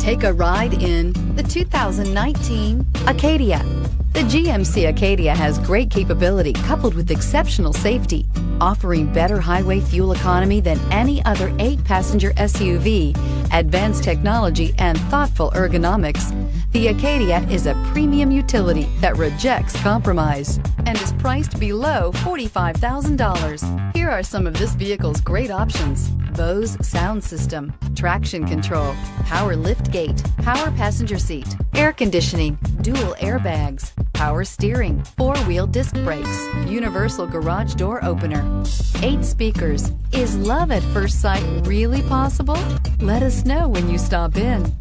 Take a ride in the 2019 Acadia. The GMC Acadia has great capability coupled with exceptional safety, offering better highway fuel economy than any other 8-passenger SUV, advanced technology, and thoughtful ergonomics. The Acadia is a premium utility that rejects compromise and is priced below $45,000. Here are some of this vehicle's great options: Bose sound system, traction control, power liftgate, power passenger seat, air conditioning, dual airbags, power steering, 4-wheel disc brakes, universal garage door opener, 8 speakers. Is love at first sight really possible? Let us know when you stop in.